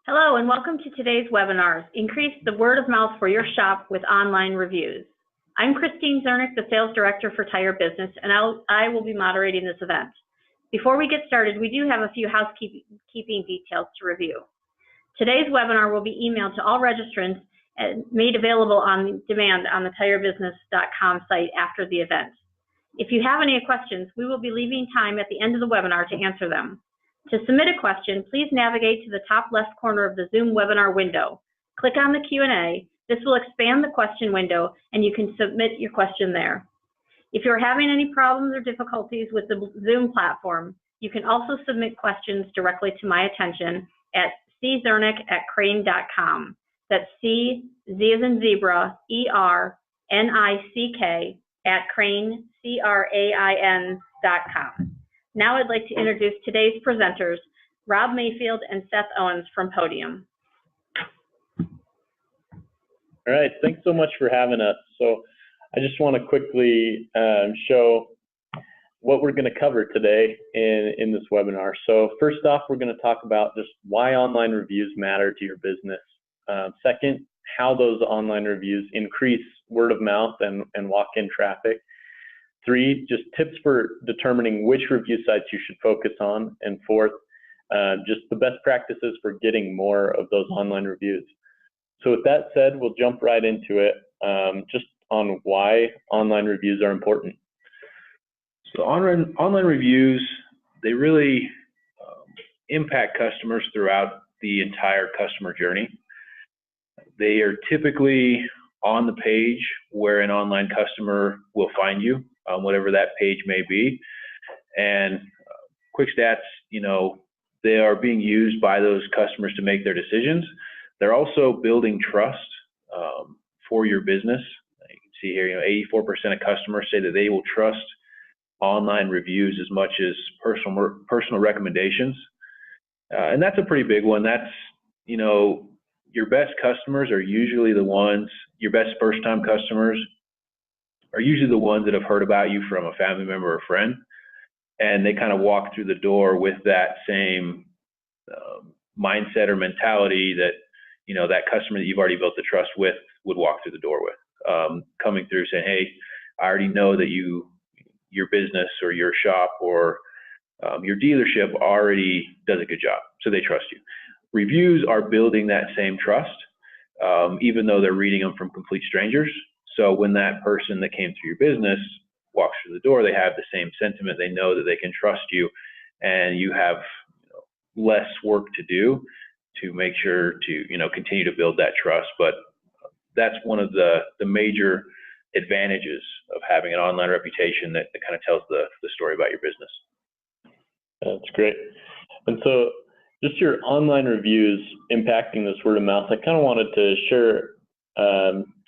Hello and welcome to today's webinars, Increase the Word of Mouth for Your Shop with Online Reviews. I'm Christine Zernick, the Sales Director for Tire Business, and I will be moderating this event. Before we get started, we do have a few housekeeping details to review. Today's webinar will be emailed to all registrants and made available on demand on the tirebusiness.com site after the event. If you have any questions, we will be leaving time at the end of the webinar to answer them. To submit a question, please navigate to the top left corner of the Zoom webinar window. Click on the Q&A. This will expand the question window, and you can submit your question there. If you're having any problems or difficulties with the Zoom platform, you can also submit questions directly to my attention at czernick@crane.com. That's C, Z as in zebra, E-R-N-I-C-K @crane, C-R-A-I-N.com. Now I'd like to introduce today's presenters, Rob Mayfield and Seth Owens from Podium. All right, thanks so much for having us. So I just want to quickly show what we're going to cover today in this webinar. So first off, we're going to talk about just why online reviews matter to your business. Second, how those online reviews increase word of mouth and walk-in traffic. 3, just tips for determining which review sites you should focus on. And 4th, just the best practices for getting more of those online reviews. So with that said, we'll jump right into it, just on why online reviews are important. So online reviews, they really impact customers throughout the entire customer journey. They are typically on the page where an online customer will find you, whatever that page may be. And quick stats, they are being used by those customers to make their decisions. They're also building trust for your business. You can see here, 84% of customers say that they will trust online reviews as much as personal recommendations. And that's a pretty big one. That's, your best customers are usually the ones, your best first-time customers are usually the ones that have heard about you from a family member or friend, and they kind of walk through the door with that same mindset or mentality that, that customer that you've already built the trust with would walk through the door with, coming through saying, hey, I already know that your business or your shop or your dealership already does a good job, so they trust you. Reviews are building that same trust, even though they're reading them from complete strangers. So when that person that came through your business walks through the door, they have the same sentiment. They know that they can trust you, and you have less work to do to make sure to continue to build that trust. But that's one of the major advantages of having an online reputation that kind of tells the story about your business. That's great. And so just your online reviews impacting this word of mouth, I kind of wanted to share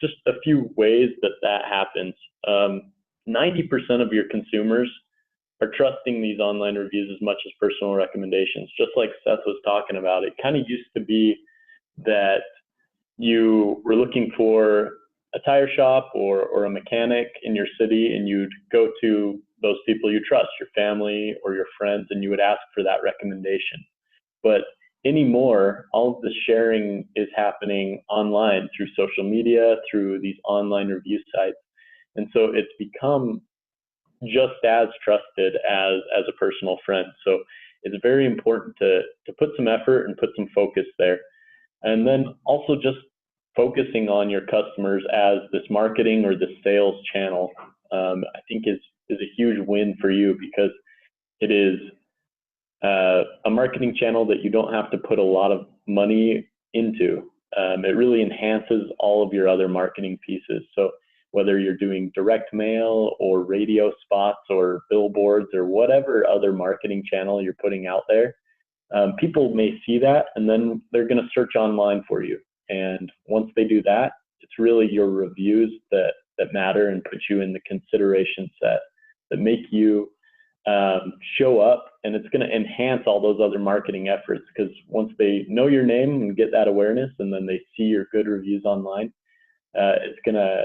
just a few ways that happens. 90% of your consumers are trusting these online reviews as much as personal recommendations. Just like Seth was talking about, it kind of used to be that you were looking for a tire shop or a mechanic in your city, and you'd go to those people you trust, your family or your friends, and you would ask for that recommendation. But anymore, all of the sharing is happening online through social media, through these online review sites. And so it's become just as trusted as a personal friend. So it's very important to put some effort and put some focus there. And then also just focusing on your customers as this marketing or this sales channel, I think is a huge win for you, because it is a marketing channel that you don't have to put a lot of money into. It really enhances all of your other marketing pieces. So whether you're doing direct mail or radio spots or billboards or whatever other marketing channel you're putting out there, people may see that, and then they're going to search online for you. And once they do that, it's really your reviews that matter and put you in the consideration set that make you show up, and it's going to enhance all those other marketing efforts, because once they know your name and get that awareness, and then they see your good reviews online, it's going to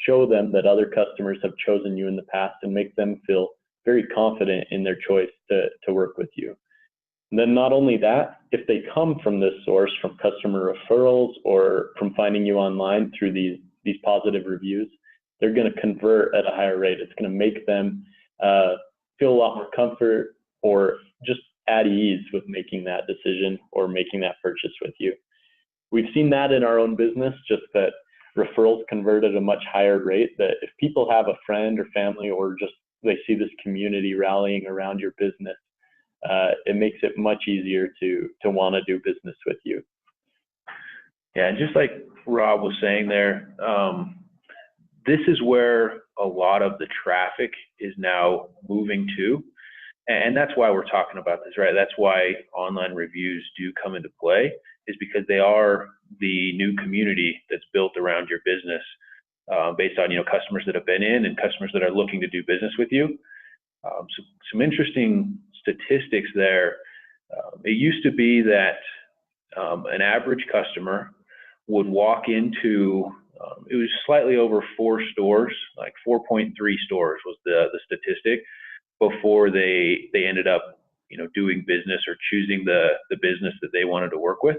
show them that other customers have chosen you in the past and make them feel very confident in their choice to work with you. And then not only that, if they come from this source, from customer referrals or from finding you online through these positive reviews, they're going to convert at a higher rate. It's going to make them feel a lot more comfort or just at ease with making that decision or making that purchase with you. We've seen that in our own business, just that referrals convert at a much higher rate, that if people have a friend or family or just they see this community rallying around your business, it makes it much easier to want to do business with you. Yeah, and just like Rob was saying there, this is where a lot of the traffic is now moving to. And that's why we're talking about this, right? That's why online reviews do come into play, is because they are the new community that's built around your business, based on, customers that have been in and customers that are looking to do business with you. So some interesting statistics there. It used to be that an average customer would walk into, it was slightly over 4 stores, like 4.3 stores was the statistic, before they ended up, doing business or choosing the business that they wanted to work with.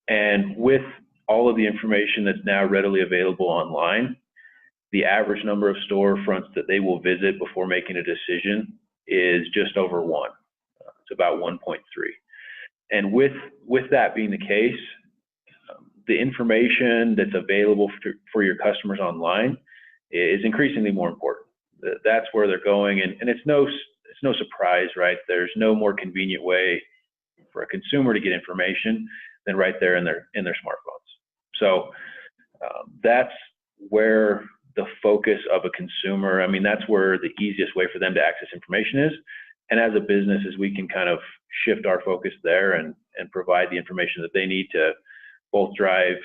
And with all of the information that's now readily available online, the average number of storefronts that they will visit before making a decision is just over 1. It's about 1.3. And with that being the case, the information that's available for your customers online is increasingly more important. That's where they're going, and it's no surprise, right? There's no more convenient way for a consumer to get information than right there in their smartphones. So that's where the focus of a consumer, that's where the easiest way for them to access information is. And as a business, as we can kind of shift our focus there and provide the information that they need to both drive,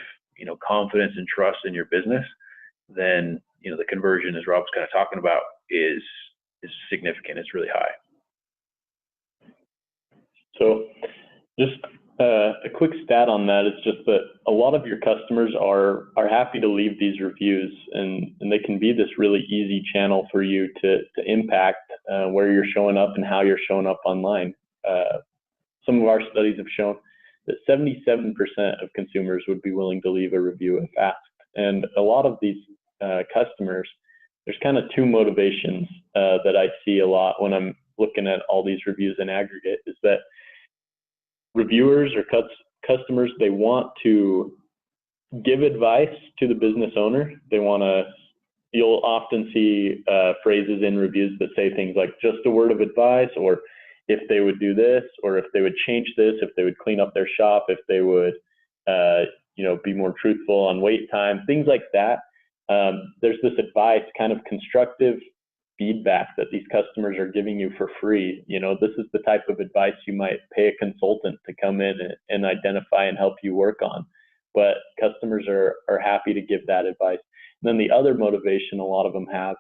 confidence and trust in your business, then, the conversion, as Rob's kind of talking about, is significant. It's really high. So just a quick stat on that is just that a lot of your customers are happy to leave these reviews, and they can be this really easy channel for you to impact where you're showing up and how you're showing up online. Some of our studies have shown that 77% of consumers would be willing to leave a review if asked. And a lot of these customers, there's kind of 2 motivations that I see a lot when I'm looking at all these reviews in aggregate, is that reviewers or customers, they want to give advice to the business owner. You'll often see phrases in reviews that say things like just a word of advice, or if they would do this, or if they would change this, if they would clean up their shop, if they would be more truthful on wait time, things like that. There's this advice, kind of constructive feedback that these customers are giving you for free. This is the type of advice you might pay a consultant to come in and identify and help you work on. But customers are happy to give that advice. And then the other motivation a lot of them have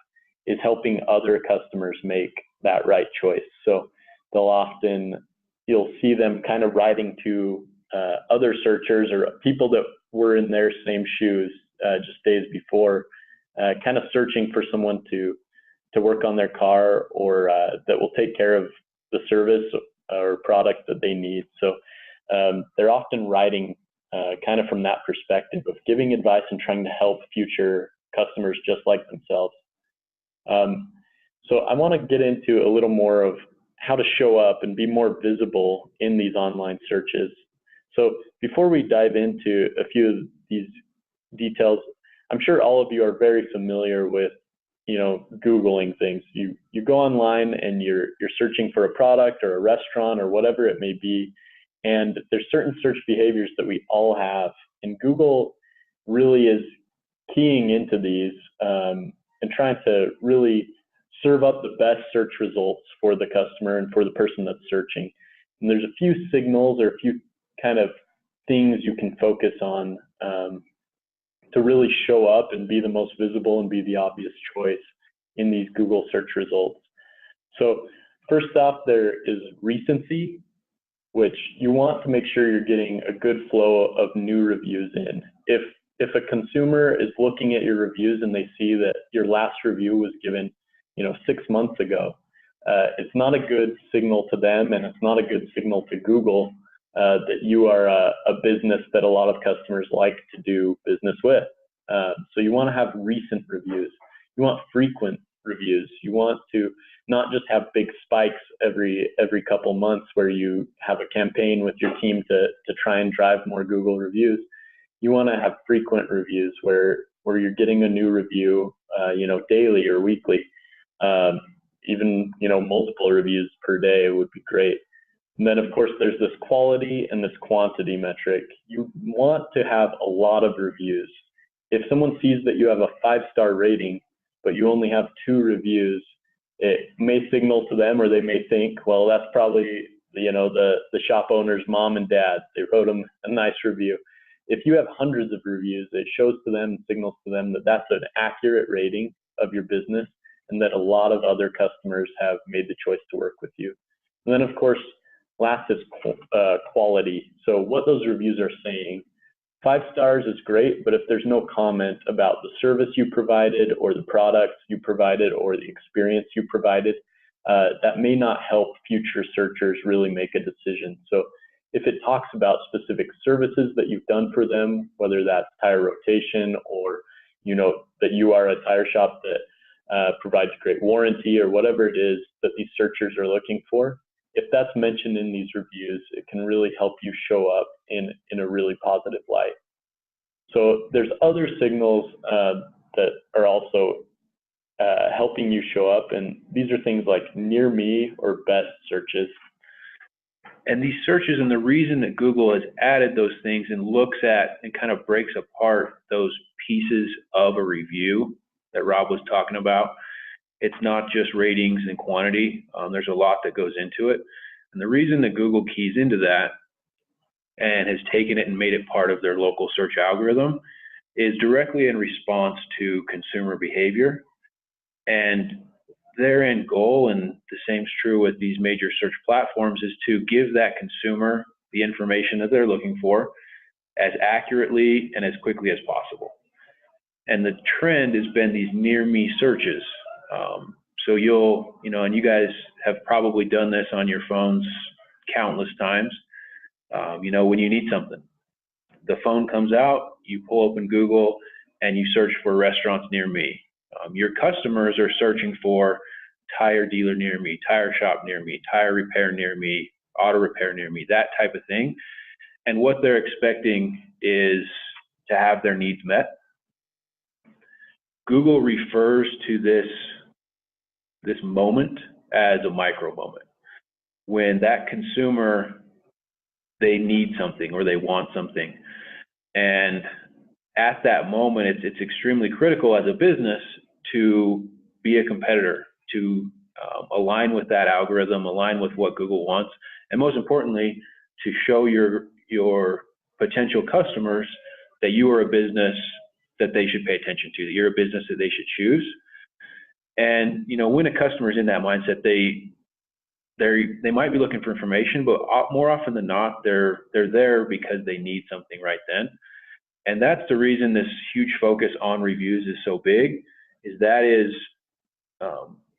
is helping other customers make that right choice. So you'll see them kind of writing to other searchers or people that were in their same shoes just days before, kind of searching for someone to work on their car, or that will take care of the service or product that they need. So they're often writing kind of from that perspective of giving advice and trying to help future customers just like themselves. So I want to get into a little more of how to show up and be more visible in these online searches. So before we dive into a few of these details, I'm sure all of you are very familiar with, Googling things. You go online and you're searching for a product or a restaurant or whatever it may be, and there's certain search behaviors that we all have, and Google really is keying into these and trying to really serve up the best search results for the customer and for the person that's searching. And there's a few signals or a few kind of things you can focus on to really show up and be the most visible and be the obvious choice in these Google search results. So first off, there is recency, which you want to make sure you're getting a good flow of new reviews in. If a consumer is looking at your reviews and they see that your last review was given 6 months ago, it's not a good signal to them, and it's not a good signal to Google that you are a business that a lot of customers like to do business with. So you want to have recent reviews. You want frequent reviews. You want to not just have big spikes every couple months where you have a campaign with your team to try and drive more Google reviews. You want to have frequent reviews where you're getting a new review, daily or weekly. Even multiple reviews per day would be great. And then of course there's this quality and this quantity metric. You want to have a lot of reviews. If someone sees that you have a 5-star rating, but you only have 2 reviews, it may signal to them, or they may think, well, that's probably the shop owner's mom and dad. They wrote them a nice review. If you have hundreds of reviews, it shows to them, signals to them that that's an accurate rating of your business, and that a lot of other customers have made the choice to work with you. And then of course, last is quality. So what those reviews are saying. 5 stars is great, but if there's no comment about the service you provided or the products you provided or the experience you provided, that may not help future searchers really make a decision. So if it talks about specific services that you've done for them, whether that's tire rotation or that you are a tire shop that provides great warranty or whatever it is that these searchers are looking for, if that's mentioned in these reviews, it can really help you show up in a really positive light. So there's other signals that are also helping you show up, and these are things like near me or best searches. And these searches, and the reason that Google has added those things and looks at and kind of breaks apart those pieces of a review that Rob was talking about, it's not just ratings and quantity. There's a lot that goes into it. And the reason that Google keys into that and has taken it and made it part of their local search algorithm is directly in response to consumer behavior. And their end goal, and the same is true with these major search platforms, is to give that consumer the information that they're looking for as accurately and as quickly as possible. And the trend has been these near me searches. So and you guys have probably done this on your phones countless times. When you need something, the phone comes out, you pull open Google and you search for restaurants near me. Your customers are searching for tire dealer near me, tire shop near me, tire repair near me, auto repair near me, that type of thing. And what they're expecting is to have their needs met. Google refers to this moment as a micro moment. When that consumer, they need something or they want something. And at that moment, it's extremely critical as a business to be a competitor, to align with that algorithm, align with what Google wants, and most importantly, to show your potential customers that you are a business that they should pay attention to, that you're a business that they should choose. And when a customer is in that mindset, they might be looking for information, but more often than not, they're there because they need something right then. And that's the reason this huge focus on reviews is so big. That is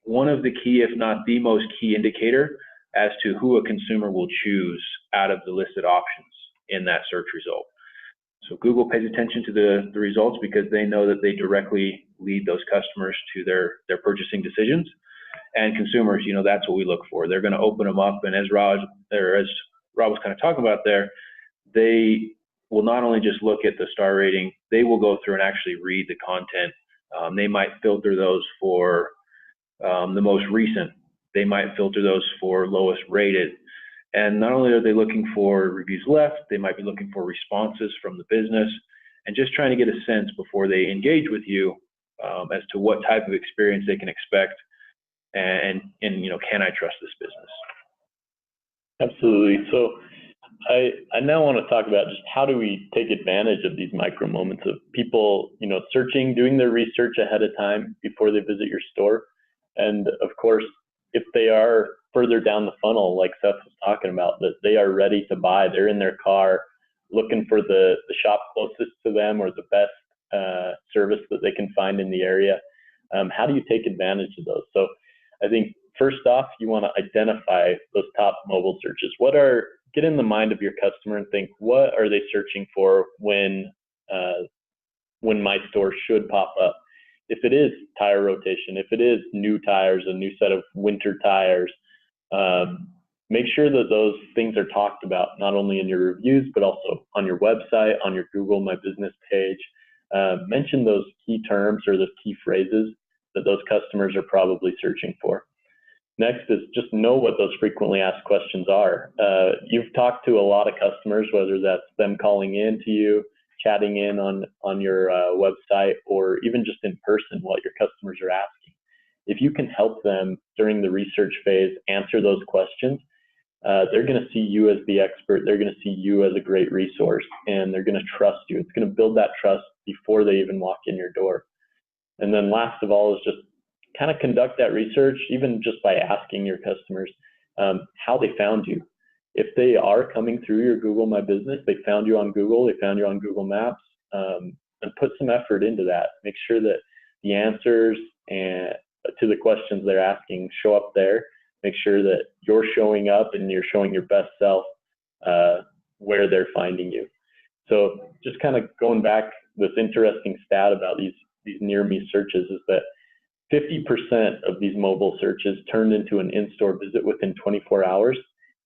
one of the key, if not the most key indicator as to who a consumer will choose out of the listed options in that search result. So Google pays attention to the results because they know that they directly lead those customers to their purchasing decisions. And consumers, that's what we look for. They're going to open them up, and as Rob was kind of talking about there, they will not only just look at the star rating, they will go through and actually read the content. They might filter those for the most recent. They might filter those for lowest rated. And not only are they looking for reviews left, they might be looking for responses from the business and just trying to get a sense before they engage with you as to what type of experience they can expect and can I trust this business? Absolutely. So I now want to talk about just how do we take advantage of these micro moments of people, searching, doing their research ahead of time before they visit your store. And of course, if they are further down the funnel, like Seth was talking about, that they are ready to buy, they're in their car looking for the shop closest to them or the best service that they can find in the area. How do you take advantage of those? So I think first off, you want to identify those top mobile searches. Get in the mind of your customer and think, what are they searching for when my store should pop up? If it is tire rotation, if it is new tires, a new set of winter tires, make sure that those things are talked about, not only in your reviews, but also on your website, on your Google My Business page. Mention those key terms or those key phrases that those customers are probably searching for. Next is just know what those frequently asked questions are. You've talked to a lot of customers, whether that's them calling in to you, chatting in on your website, or even just in person, what your customers are asking. If you can help them during the research phase answer those questions, they're going to see you as the expert. They're going to see you as a great resource, and they're going to trust you. It's going to build that trust before they even walk in your door. And then last of all is just kind of conduct that research, even just by asking your customers how they found you. If they are coming through your Google My Business, they found you on Google, they found you on Google Maps, and put some effort into that. Make sure that the answers to the questions they're asking show up there. Make sure that you're showing up and you're showing your best self where they're finding you. So just kind of going back, this interesting stat about these near me searches is that 50% of these mobile searches turned into an in-store visit within 24 hours.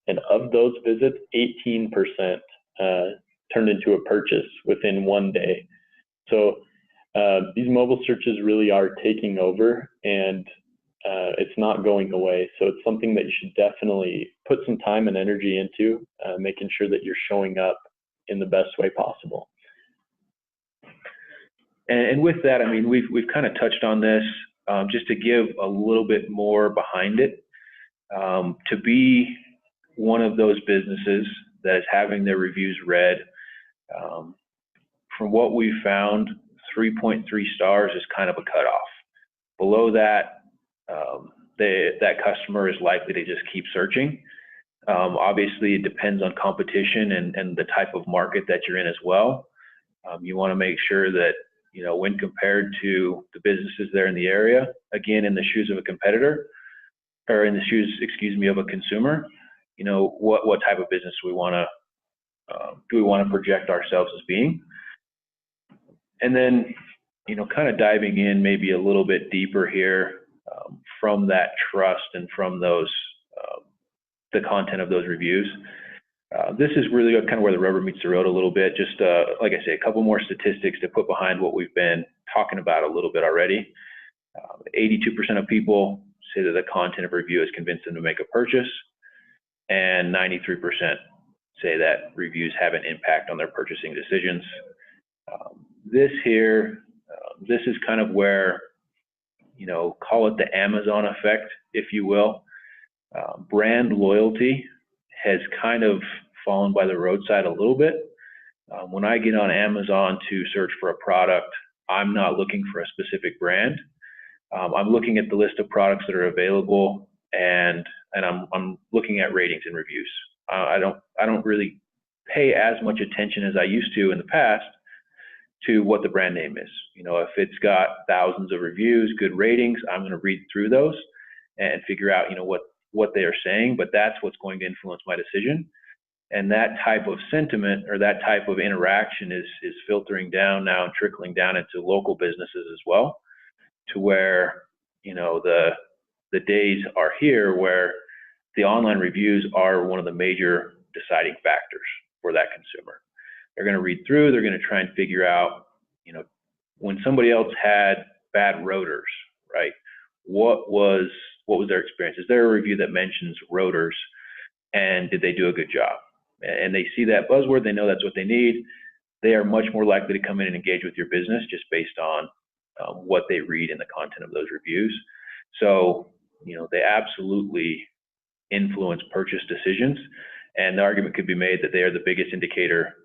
And of those visits, 18% turned into a purchase within 1 day. So these mobile searches really are taking over, and it's not going away. So it's something that you should definitely put some time and energy into, making sure that you're showing up in the best way possible. And with that, I mean, we've kind of touched on this, just to give a little bit more behind it. To be one of those businesses that is having their reviews read, from what we've found, 3.3 stars is kind of a cutoff. Below that, that customer is likely to just keep searching. Obviously, it depends on competition and the type of market that you're in as well. You want to make sure that, you know, when compared to the businesses there in the area, again, in the shoes of a competitor, or in the shoes, excuse me, of a consumer, you know, what type of business do we want to project ourselves as being? And then, you know, kind of diving in maybe a little bit deeper here, from that trust and from those, the content of those reviews. This is really kind of where the rubber meets the road a little bit. Just like I say, a couple more statistics to put behind what we've been talking about a little bit already. 82% of people say that the content of review has convinced them to make a purchase, and 93% say that reviews have an impact on their purchasing decisions. This is kind of where, you know, call it the Amazon effect, if you will. Brand loyalty has kind of fallen by the roadside a little bit. When I get on Amazon to search for a product, I'm not looking for a specific brand. I'm looking at the list of products that are available, and I'm looking at ratings and reviews. I don't really pay as much attention as I used to in the past to what the brand name is. You know, if it's got thousands of reviews, good ratings, I'm going to read through those and figure out, you know, what they are saying, but that's what's going to influence my decision. And that type of sentiment or that type of interaction is filtering down now and trickling down into local businesses as well, to where, you know, the days are here where the online reviews are one of the major deciding factors for that consumer. They're going to read through, they're going to try and figure out, you know, when somebody else had bad rotors, right? What was their experience? Is there a review that mentions rotors, and did they do a good job? And they see that buzzword, they know that's what they need. They are much more likely to come in and engage with your business just based on what they read in the content of those reviews. So, you know, they absolutely influence purchase decisions, and the argument could be made that they are the biggest indicator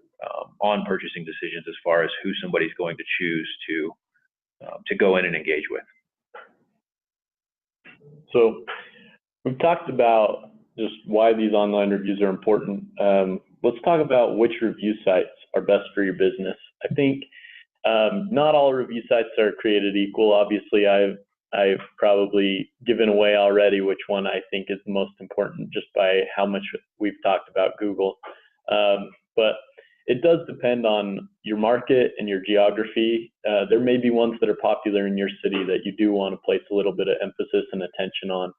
on purchasing decisions as far as who somebody's going to choose to go in and engage with. So we've talked about just why these online reviews are important. Let's talk about which review sites are best for your business. I think not all review sites are created equal. Obviously, I've I've probably given away already which one I think is the most important just by how much we've talked about Google. But it does depend on your market and your geography. There may be ones that are popular in your city that you do want to place a little bit of emphasis and attention on.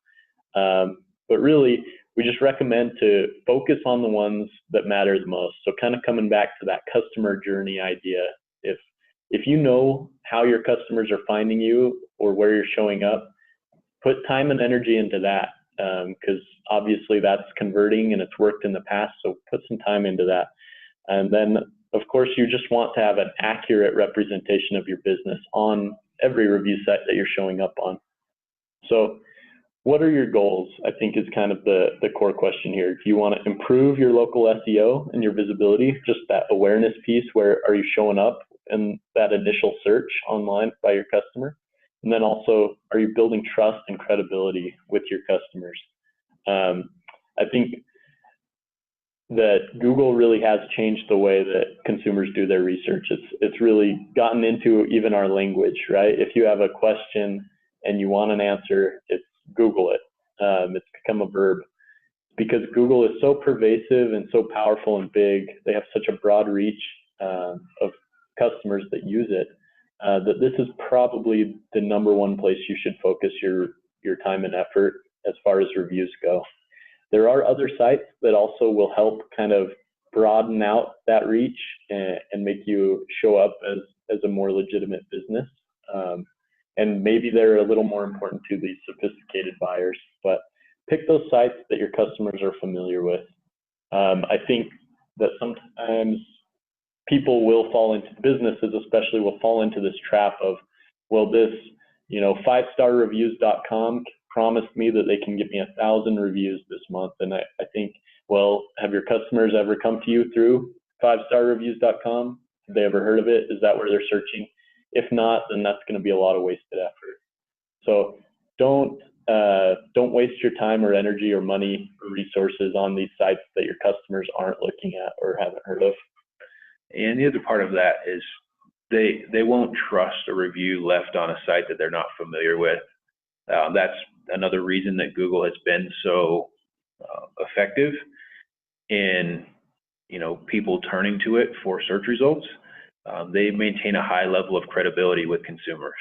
But really, we just recommend to focus on the ones that matter the most. So kind of coming back to that customer journey idea, if you know how your customers are finding you or where you're showing up, put time and energy into that, because obviously that's converting and it's worked in the past, so put some time into that. And then, of course, you just want to have an accurate representation of your business on every review site that you're showing up on. So what are your goals, I think, is kind of the core question here. Do you want to improve your local SEO and your visibility, just that awareness piece, where are you showing up in that initial search online by your customer? And then also, are you building trust and credibility with your customers? I think that Google really has changed the way that consumers do their research. It's really gotten into even our language, right? If you have a question and you want an answer, it's Google it. It's become a verb because Google is so pervasive and so powerful and big. They have such a broad reach of customers that use it, that this is probably the number one place you should focus your time and effort as far as reviews go. There are other sites that also will help kind of broaden out that reach and make you show up as a more legitimate business. And maybe they're a little more important to these sophisticated buyers, but pick those sites that your customers are familiar with. I think that sometimes people will fall into, businesses especially will fall into this trap of, well, this, 5starreviews.com promised me that they can give me 1,000 reviews this month. And I think, well, have your customers ever come to you through 5starreviews.com? Have they ever heard of it? Is that where they're searching? If not, then that's going to be a lot of wasted effort. So don't waste your time or energy or money or resources on these sites that your customers aren't looking at or haven't heard of. And the other part of that is they won't trust a review left on a site that they're not familiar with. That's another reason that Google has been so effective in people turning to it for search results. They maintain a high level of credibility with consumers.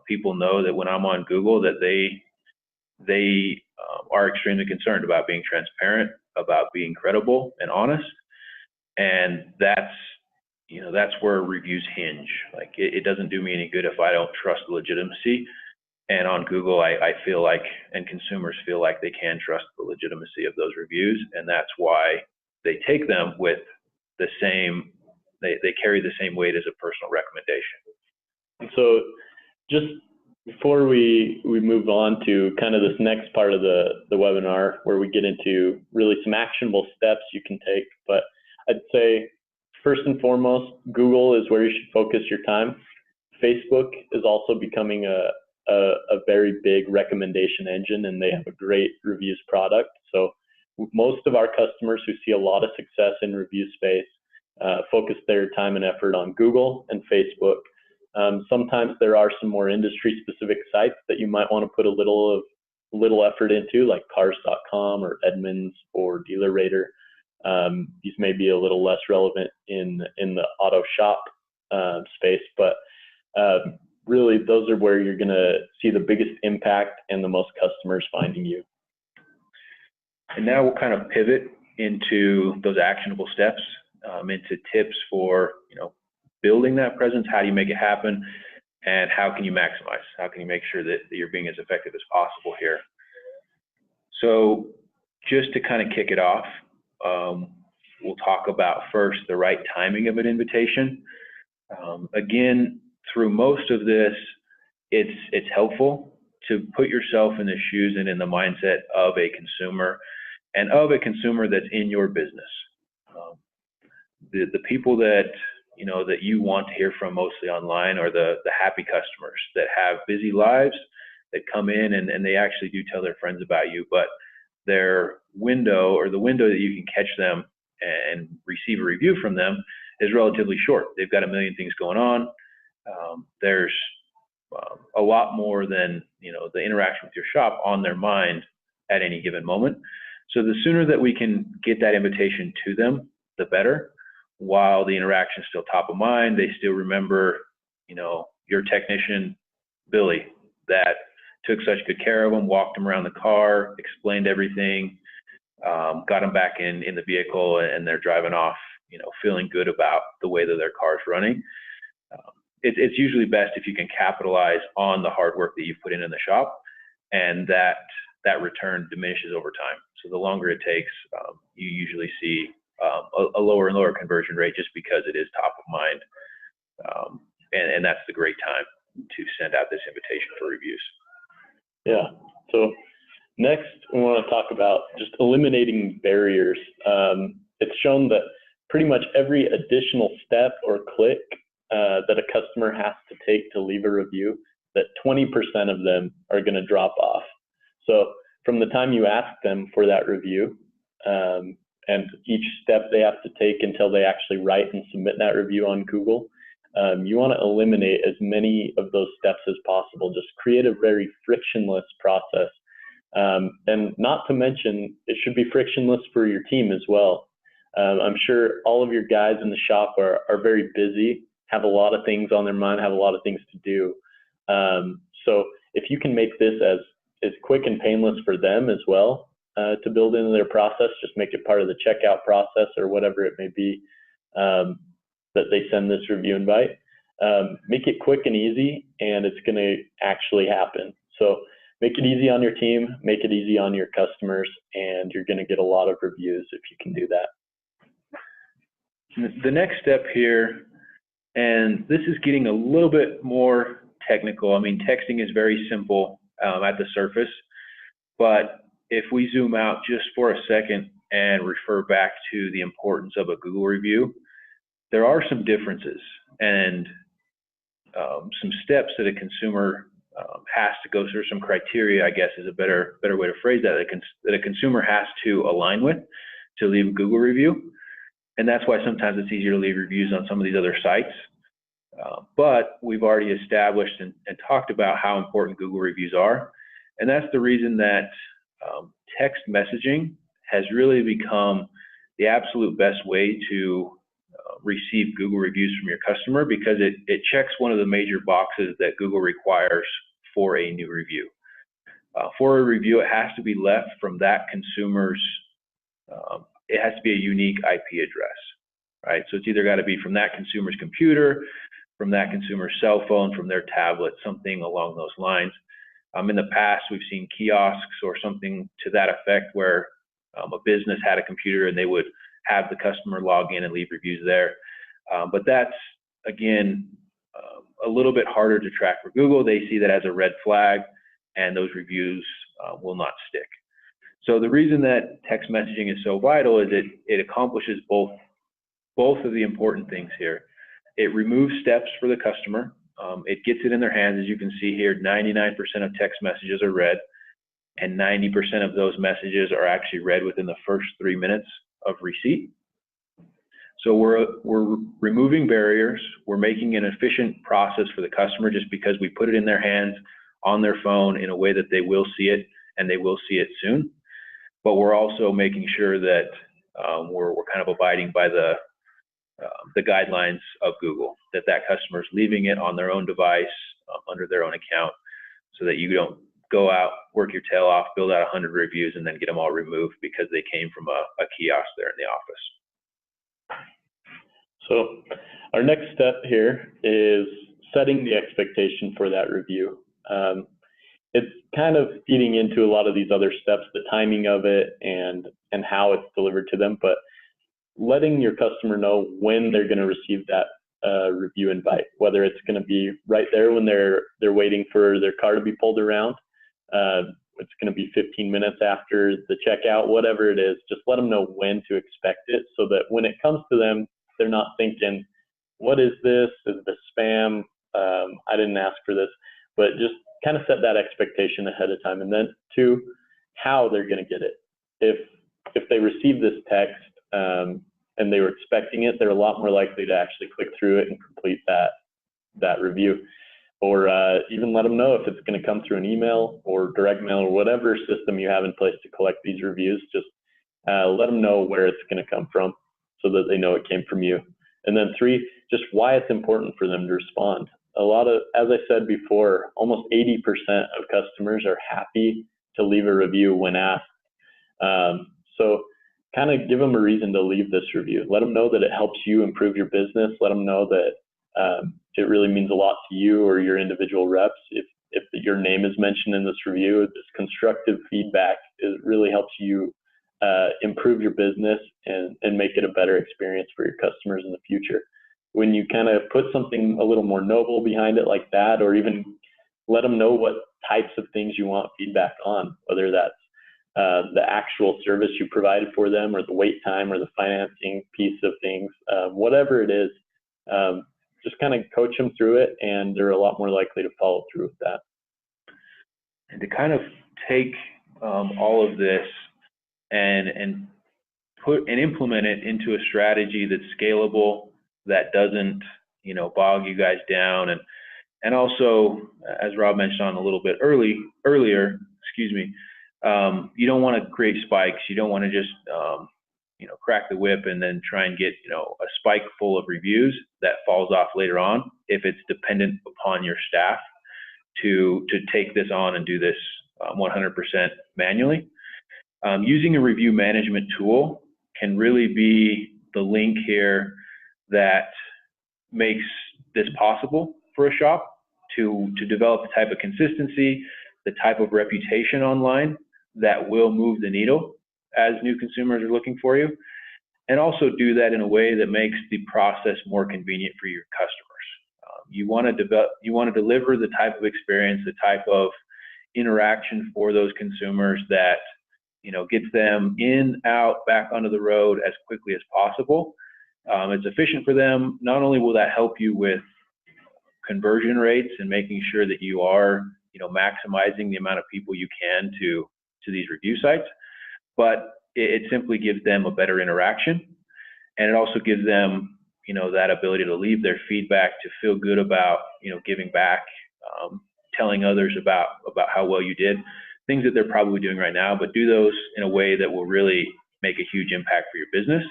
People know that when I'm on Google that they are extremely concerned about being transparent, about being credible and honest, and that's where reviews hinge. Like it doesn't do me any good if I don't trust the legitimacy. And on Google, I feel like, and consumers feel like they can trust the legitimacy of those reviews, and that's why they take them with the same. They carry the same weight as a personal recommendation. And so just before we move on to kind of this next part of the webinar where we get into really some actionable steps you can take, but I'd say first and foremost, Google is where you should focus your time. Facebook is also becoming a very big recommendation engine, and they have a great reviews product. So most of our customers who see a lot of success in review space focus their time and effort on Google and Facebook. Sometimes there are some more industry-specific sites that you might want to put a little effort into, like cars.com or Edmunds or DealerRater. These may be a little less relevant in the auto shop space, but really those are where you're going to see the biggest impact and the most customers finding you. And now we'll kind of pivot into those actionable steps, into tips for building that presence. How do you make it happen, and how can you maximize? How can you make sure that you're being as effective as possible here? So just to kind of kick it off, we'll talk about first the right timing of an invitation. Again, through most of this, it's helpful to put yourself in the shoes and in the mindset of a consumer, and of a consumer that's in your business. The people that that you want to hear from mostly online are the happy customers that have busy lives, that come in and they actually do tell their friends about you, but their window, or the window that you can catch them and receive a review from them, is relatively short. They've got a million things going on. There's a lot more than, the interaction with your shop on their mind at any given moment. So the sooner that we can get that invitation to them, the better. While the interaction is still top of mind, they still remember, your technician, Billy, that took such good care of them, walked them around the car, explained everything, got them back in the vehicle, and they're driving off, feeling good about the way that their car's running. It's usually best if you can capitalize on the hard work that you've put in the shop, and that return diminishes over time. So the longer it takes, you usually see a lower and lower conversion rate just because it is top of mind. And that's the great time to send out this invitation for reviews. Yeah. So next, we want to talk about just eliminating barriers. It's shown that pretty much every additional step or click that a customer has to take to leave a review, that 20% of them are going to drop off. So from the time you ask them for that review, and each step they have to take until they actually write and submit that review on Google, you want to eliminate as many of those steps as possible. Just create a very frictionless process. And not to mention, it should be frictionless for your team as well. I'm sure all of your guys in the shop are very busy, have a lot of things on their mind, have a lot of things to do. So if you can make this as quick and painless for them as well, to build into their process, just make it part of the checkout process or whatever it may be, that they send this review invite. Make it quick and easy, and it's going to actually happen. So make it easy on your team, make it easy on your customers, and you're going to get a lot of reviews if you can do that. The next step here, and this is getting a little bit more technical. I mean, texting is very simple at the surface, but if we zoom out just for a second and refer back to the importance of a Google review, there are some differences and some steps that a consumer has to go through, some criteria, I guess, is a better way to phrase that a consumer has to align with to leave a Google review. And that's why sometimes it's easier to leave reviews on some of these other sites. But we've already established and talked about how important Google reviews are. And that's the reason that text messaging has really become the absolute best way to receive Google reviews from your customer, because it checks one of the major boxes that Google requires for a new review. For a review, it has to be left from that consumer's, it has to be a unique IP address, right? So it's either got to be from that consumer's computer, from that consumer's cell phone, from their tablet, something along those lines. In the past, we've seen kiosks or something to that effect where a business had a computer and they would have the customer log in and leave reviews there. But that's, again, a little bit harder to track for Google. They see that as a red flag, and those reviews will not stick. So the reason that text messaging is so vital is it accomplishes both of the important things here. It removes steps for the customer. It gets it in their hands. As you can see here, 99% of text messages are read, and 90% of those messages are actually read within the first 3 minutes of receipt. So we're removing barriers. We're making an efficient process for the customer just because we put it in their hands on their phone in a way that they will see it, and they will see it soon. But we're also making sure that we're kind of abiding by the guidelines of Google, that customer is leaving it on their own device, under their own account, so that you don't go out, work your tail off, build out 100 reviews, and then get them all removed because they came from a kiosk there in the office. So our next step here is setting the expectation for that review. It's kind of feeding into a lot of these other steps, the timing of it and how it's delivered to them, but letting your customer know when they're going to receive that review invite, whether it's going to be right there when they're waiting for their car to be pulled around, it's going to be 15 minutes after the checkout, whatever it is, just let them know when to expect it, so that when it comes to them, they're not thinking, what is this? Is this spam? I didn't ask for this. But just kind of set that expectation ahead of time. And then two, how they're going to get it. If they receive this text and they were expecting it, they're a lot more likely to actually click through it and complete that review. or even let them know if it's going to come through an email or direct mail or whatever system you have in place to collect these reviews. Just let them know where it's going to come from so that they know it came from you. And then 3, just why it's important for them to respond. As I said before, almost 80% of customers are happy to leave a review when asked. So kind of give them a reason to leave this review. Let them know that it helps you improve your business. Let them know that it really means a lot to you or your individual reps. If your name is mentioned in this review, this constructive feedback really helps you improve your business and make it a better experience for your customers in the future. When you kind of put something a little more noble behind it like that, or even let them know what types of things you want feedback on, whether that's the actual service you provided for them or the wait time or the financing piece of things, whatever it is, just kind of coach them through it, and they're a lot more likely to follow through with that. And to kind of take all of this and implement it into a strategy that's scalable, that doesn't, bog you guys down, and also, as Rob mentioned on a little bit earlier, you don't want to create spikes. You don't want to just crack the whip and then try and get a spike full of reviews that falls off later on if it's dependent upon your staff to take this on and do this 100% manually. Using a review management tool can really be the link here that makes this possible for a shop to develop the type of consistency, the type of reputation online that will move the needle as new consumers are looking for you, and also do that in a way that makes the process more convenient for your customers. You want to deliver the type of experience, the type of interaction for those consumers that gets them in, out, back onto the road as quickly as possible. It's efficient for them. Not only will that help you with conversion rates and making sure that you are maximizing the amount of people you can to these review sites, but it simply gives them a better interaction, and it also gives them that ability to leave their feedback, to feel good about giving back, telling others about how well you did, things that they're probably doing right now, but do those in a way that will really make a huge impact for your business.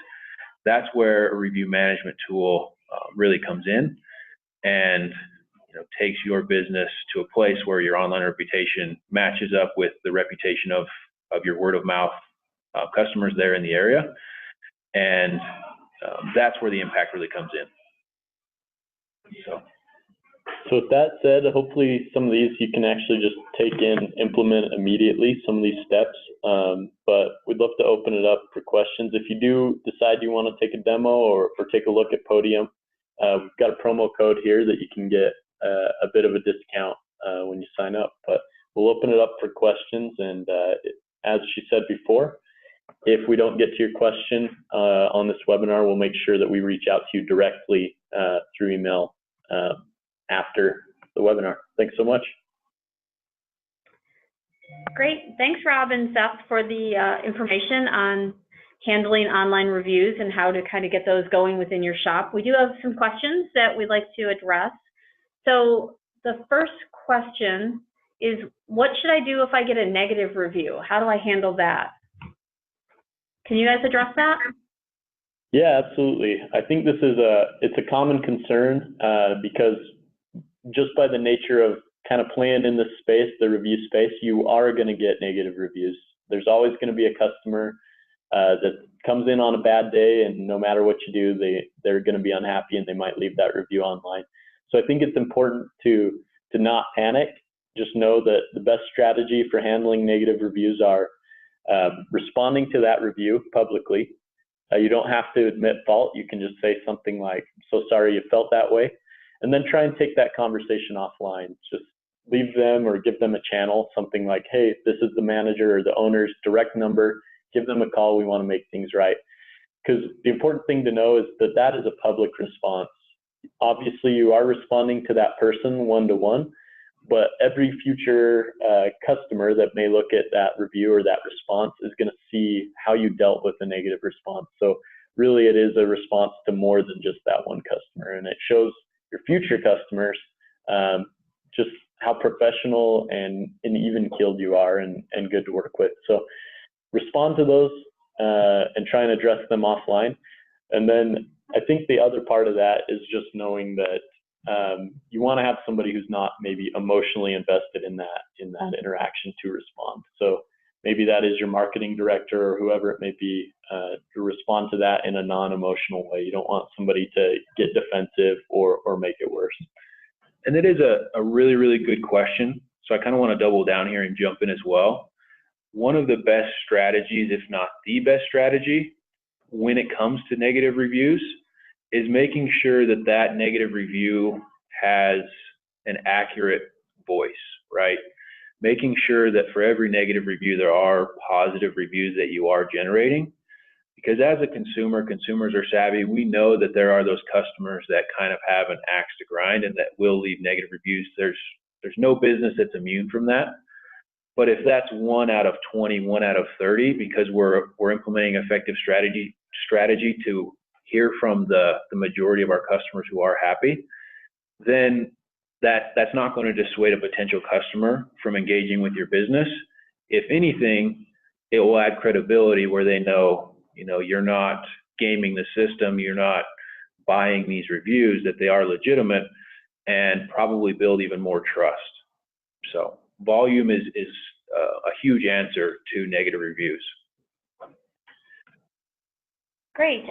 That's where a review management tool really comes in and takes your business to a place where your online reputation matches up with the reputation of your word of mouth customers there in the area. And that's where the impact really comes in. So with that said, hopefully some of these you can actually just take in, implement immediately, some of these steps. But we'd love to open it up for questions. If you do decide you want to take a demo or take a look at Podium, we've got a promo code here that you can get a bit of a discount when you sign up. But we'll open it up for questions. And as she said before, if we don't get to your question on this webinar, we'll make sure that we reach out to you directly through email after the webinar. Thanks so much. Great. Thanks, Rob and Seth, for the information on handling online reviews and how to kind of get those going within your shop. We do have some questions that we'd like to address. So the first question is, what should I do if I get a negative review? How do I handle that? Can you guys address that? Yeah, absolutely. I think this is it's a common concern because just by the nature of kind of playing in this space, the review space, you are going to get negative reviews. There's always going to be a customer that comes in on a bad day, and no matter what you do, they're going to be unhappy and they might leave that review online. So I think it's important to not panic. Just know that the best strategy for handling negative reviews are responding to that review publicly. You don't have to admit fault. You can just say something like, "So sorry you felt that way," and then try and take that conversation offline. Just leave them or give them a channel, something like, "Hey, this is the manager or the owner's direct number. Give them a call. We want to make things right." Because the important thing to know is that that is a public response. Obviously, you are responding to that person one-to-one, but every future customer that may look at that review or that response is going to see how you dealt with a negative response. So really, it is a response to more than just that one customer, and it shows your future customers just how professional and even-keeled you are and good to work with. So respond to those and try and address them offline. And then I think the other part of that is just knowing that you want to have somebody who's not maybe emotionally invested in that interaction to respond. So maybe that is your marketing director or whoever it may be, to respond to that in a non-emotional way. You don't want somebody to get defensive or make it worse. And it is a really, really good question. So I kind of want to double down here and jump in as well. One of the best strategies, if not the best strategy, when it comes to negative reviews, is making sure that that negative review has an accurate voice, right? Making sure that for every negative review, there are positive reviews that you are generating. Because as a consumer, consumers are savvy. We know that there are those customers that kind of have an axe to grind and that will leave negative reviews. There's no business that's immune from that. But if that's 1 out of 20, 1 out of 30, because we're implementing effective strategy to hear from the majority of our customers who are happy, then that's not going to dissuade a potential customer from engaging with your business. If anything, it will add credibility where they know, you're not gaming the system, you're not buying these reviews, that they are legitimate, and probably build even more trust. So volume is a huge answer to negative reviews. Great.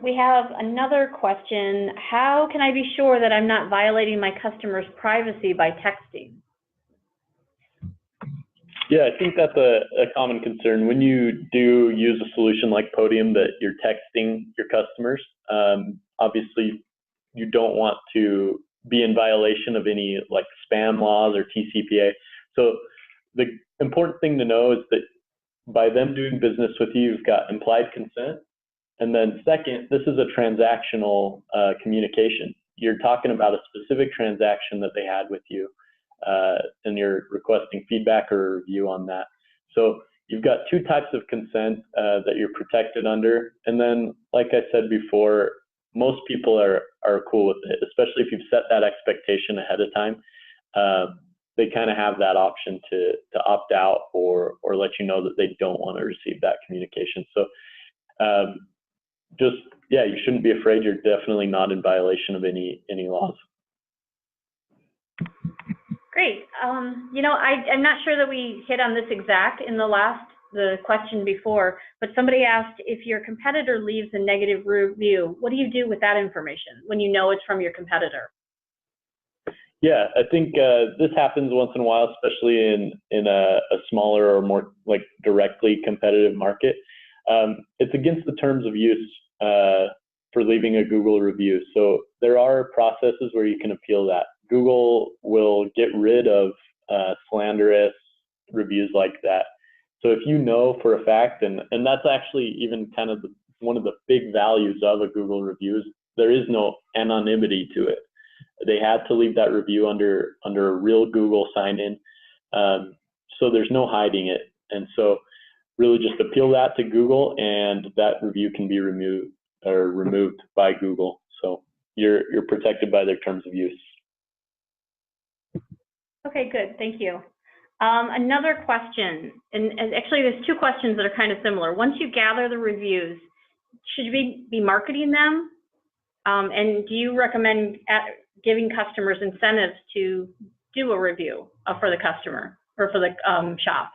We have another question. How can I be sure that I'm not violating my customers' privacy by texting? Yeah, I think that's a common concern. When you do use a solution like Podium that you're texting your customers, obviously you don't want to be in violation of any like spam laws or TCPA. So the important thing to know is that by them doing business with you, you've got implied consent. And then second, this is a transactional communication. You're talking about a specific transaction that they had with you, and you're requesting feedback or review on that. So you've got 2 types of consent that you're protected under. And then, like I said before, most people are cool with it, especially if you've set that expectation ahead of time. They kind of have that option to opt out or let you know that they don't want to receive that communication. So you shouldn't be afraid. You're definitely not in violation of any laws. Great. I'm not sure that we hit on this exact in the question before, but somebody asked, if your competitor leaves a negative review, what do you do with that information when you know it's from your competitor? Yeah, I think this happens once in a while, especially in a smaller or more like directly competitive market. It's against the terms of use for leaving a Google review. So there are processes where you can appeal that. Google will get rid of slanderous reviews like that. So if you know for a fact, and that's actually even kind of one of the big values of a Google review, is there is no anonymity to it. They had to leave that review under a real Google sign-in. So there's no hiding it. And so really just appeal that to Google, and that review can be removed by Google. So you're protected by their terms of use. Okay, good. Thank you. Another question, and actually there's 2 questions that are kind of similar. Once you gather the reviews, should you be marketing them? And do you recommend giving customers incentives to do a review for the customer or for the shop?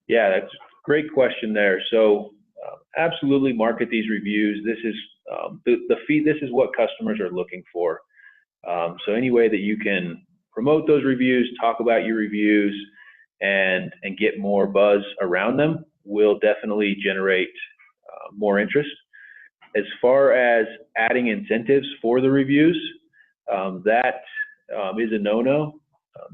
Yeah, that's a great question there. So absolutely market these reviews. This is the feed. This is what customers are looking for. So any way that you can promote those reviews, talk about your reviews, and get more buzz around them will definitely generate more interest. As far as adding incentives for the reviews, that is a no-no.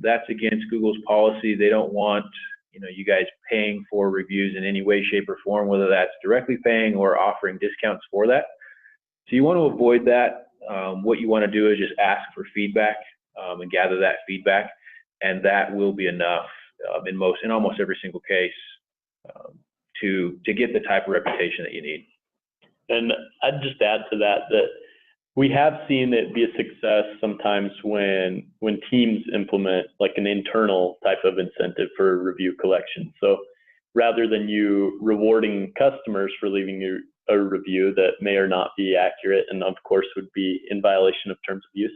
That's against Google's policy. They don't want you guys paying for reviews in any way, shape, or form, whether that's directly paying or offering discounts for that. So you want to avoid that. What you want to do is just ask for feedback and gather that feedback, and that will be enough in almost every single case to get the type of reputation that you need. And I'd just add to that we have seen it be a success sometimes when teams implement like an internal type of incentive for review collection. So rather than you rewarding customers for leaving a review that may or not be accurate and of course would be in violation of terms of use,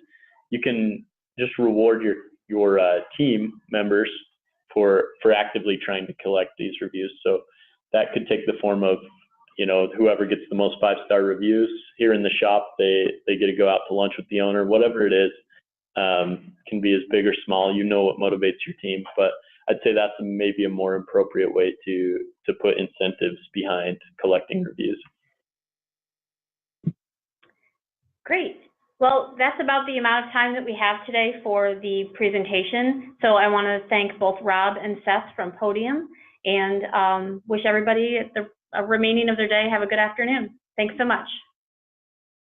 you can just reward your team members for actively trying to collect these reviews. So that could take the form of, you know, whoever gets the most 5-star reviews here in the shop, they get to go out to lunch with the owner, whatever it is. Can be as big or small, you know what motivates your team, but I'd say that's maybe a more appropriate way to put incentives behind collecting reviews. Great. Well, that's about the amount of time that we have today for the presentation. So I want to thank both Rob and Seth from Podium, and wish everybody the remaining of their day have a good afternoon. Thanks so much.